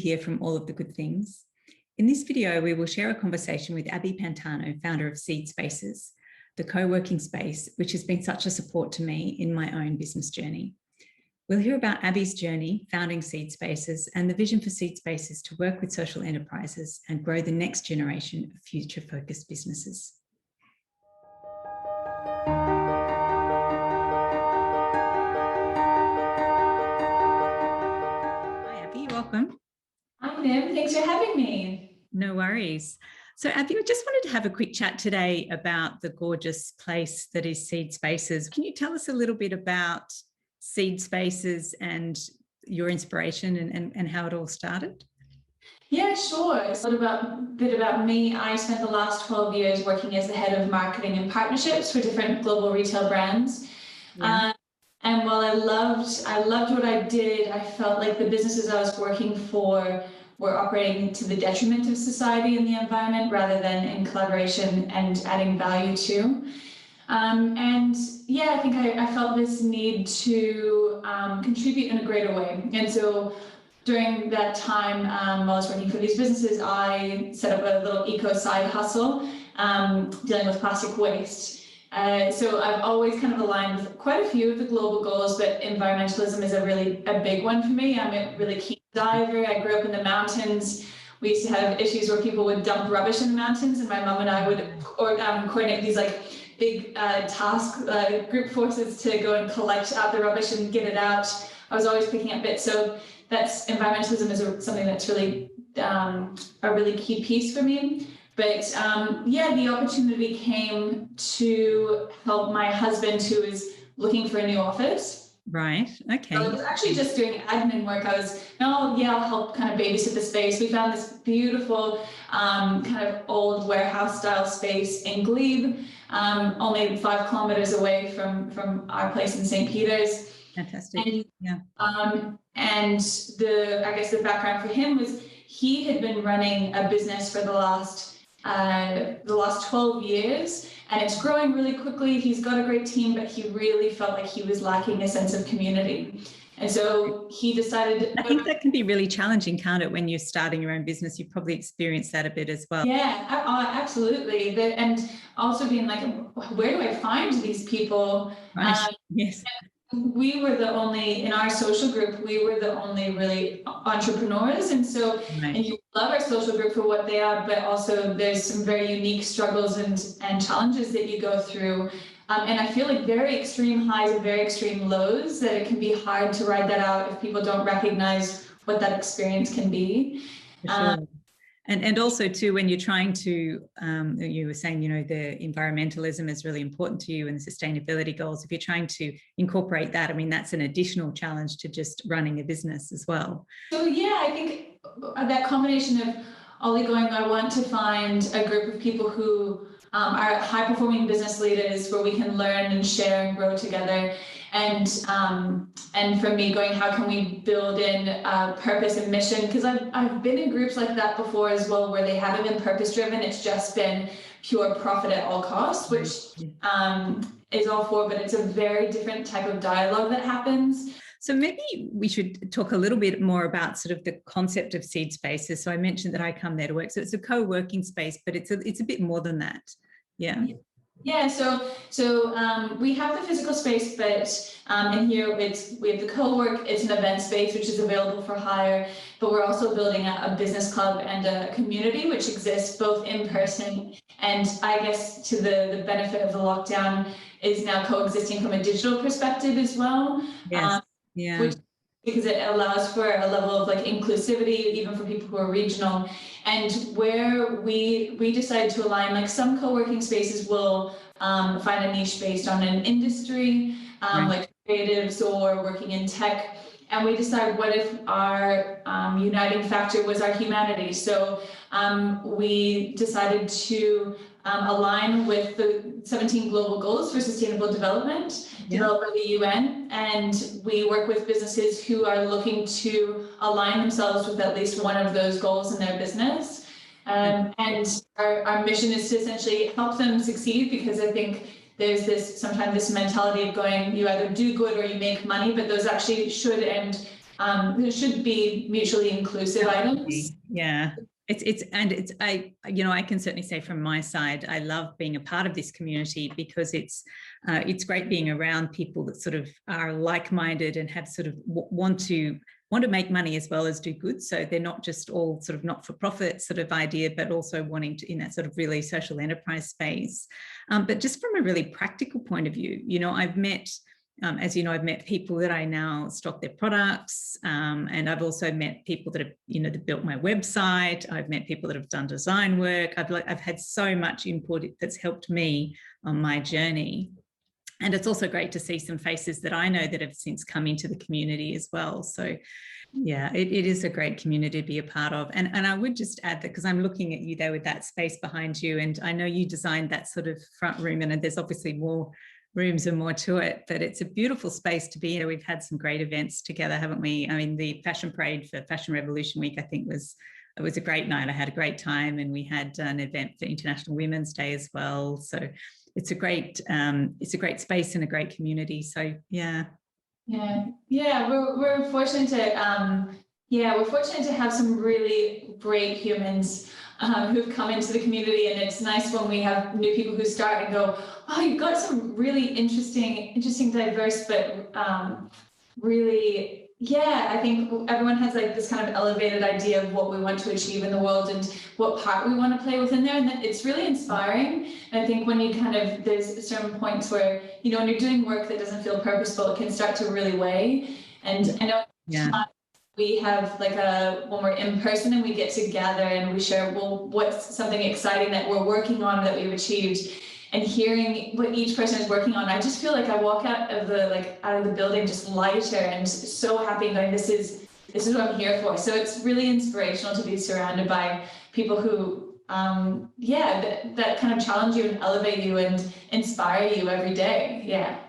here from All of the Good Things. In this video, we will share a conversation with Abby Pantano, founder of Seed Spaces, the co-working space, which has been such a support to me in my own business journey. We'll hear about Abby's journey founding Seed Spaces and the vision for Seed Spaces to work with social enterprises and grow the next generation of future-focused businesses. Hi, Abby, welcome. Hi, Nim. Thanks for having me. No worries. So, Abby, we just wanted to have a quick chat today about the gorgeous place that is Seed Spaces. Can you tell us a little bit about Seed Spaces and your inspiration and how it all started? Yeah, sure. So a bit about me. I spent the last 12 years working as the head of marketing and partnerships for different global retail brands. Yeah. And while I loved what I did, I felt like the businesses I was working for were operating to the detriment of society and the environment rather than in collaboration and adding value to. And yeah, I think I felt this need to contribute in a greater way. And so during that time, while I was working for these businesses, I set up a little eco side hustle dealing with plastic waste. So I've always kind of aligned with quite a few of the global goals, but environmentalism is a big one for me. I'm a really keen diver. I grew up in the mountains. We used to have issues where people would dump rubbish in the mountains, and my mom and I would coordinate these big task group forces to go and collect out the rubbish and get it out. I was always picking up bits. So environmentalism is something that's really a really key piece for me. But yeah, the opportunity came to help my husband, who is looking for a new office. Right. Okay. So I was actually just doing admin work. I'll help kind of babysit the space. We found this beautiful kind of old warehouse style space in Glebe, only 5 kilometers away from our place in St. Peters. Fantastic. And, yeah. And I guess the background for him was he had been running a business for the last 12 years, and it's growing really quickly. He's got a great team, but he really felt like he was lacking a sense of community. And so he decided... I think that can be really challenging, can't it, when you're starting your own business? You've probably experienced that a bit as well. Yeah, absolutely. And also being like, where do I find these people? Right. Yes. We were in our social group, we were the only really entrepreneurs. And so, right. And you love our social group for what they are, but also there's some very unique struggles and challenges that you go through. And I feel like very extreme highs and very extreme lows, that it can be hard to ride that out if people don't recognize what that experience can be. For sure. And also too, when you're trying to, you were saying, the environmentalism is really important to you and the sustainability goals. If you're trying to incorporate that, I mean, that's an additional challenge to just running a business as well. So yeah, I think that combination of Ollie going, I want to find a group of people who are high-performing business leaders where we can learn and share and grow together. And for me going, how can we build in purpose and mission? Because I've been in groups like that before as well, where they haven't been purpose-driven. It's just been pure profit at all costs, which is all for, but it's a very different type of dialogue that happens. So maybe we should talk a little bit more about sort of the concept of Seed Spaces. So I mentioned that I come there to work. So it's a co-working space, but it's a bit more than that. Yeah. Yeah, so we have the physical space, but in here we have the co-work. It's an event space which is available for hire, but we're also building a business club and a community which exists both in person and, I guess, to the benefit of the lockdown, is now coexisting from a digital perspective as well. Yes. Yeah. Because it allows for a level of inclusivity, even for people who are regional. And where we decided to align, some co-working spaces will find a niche based on an industry, like creatives or working in tech. And we decided, what if our uniting factor was our humanity? So we decided to align with the 17 global goals for sustainable development developed by the UN. And we work with businesses who are looking to align themselves with at least one of those goals in their business. And our mission is to essentially help them succeed, because I think there's sometimes this mentality of going, you either do good or you make money, but those actually should and There should be mutually inclusive items. Yeah. I can certainly say from my side, I love being a part of this community because it's great being around people that sort of are like-minded and have sort of want to make money as well as do good. So they're not just all sort of not-for-profit sort of idea, but also wanting to in that sort of really social enterprise space. But just from a really practical point of view, I've met as you know, I've met people that I now stock their products, and I've also met people that have, that built my website. I've met people that have done design work. I've had so much input that's helped me on my journey. And it's also great to see some faces that I know that have since come into the community as well. So yeah, it is a great community to be a part of. And I would just add that, because I'm looking at you there with that space behind you, and I know you designed that sort of front room, and there's obviously more rooms and more to it, but it's a beautiful space to be in. We've had some great events together, haven't we? I mean, the fashion parade for Fashion Revolution Week, I think it was a great night. I had a great time, and we had an event for International Women's Day as well. So it's a great space and a great community. So yeah. We're fortunate to we're fortunate to have some really great humans who've come into the community, and it's nice when we have new people who start and go, oh, you've got some really interesting, diverse, but really, I think everyone has like this kind of elevated idea of what we want to achieve in the world and what part we want to play within there, and it's really inspiring. And I think when you there's certain points where, when you're doing work that doesn't feel purposeful, it can start to really weigh. And I know we have when we're in person and we get together and we share, well, what's something exciting that we're working on that we've achieved, and hearing what each person is working on. I just feel like I walk out of the building just lighter and so happy, going, this is what I'm here for. So it's really inspirational to be surrounded by people who, that kind of challenge you and elevate you and inspire you every day. Yeah.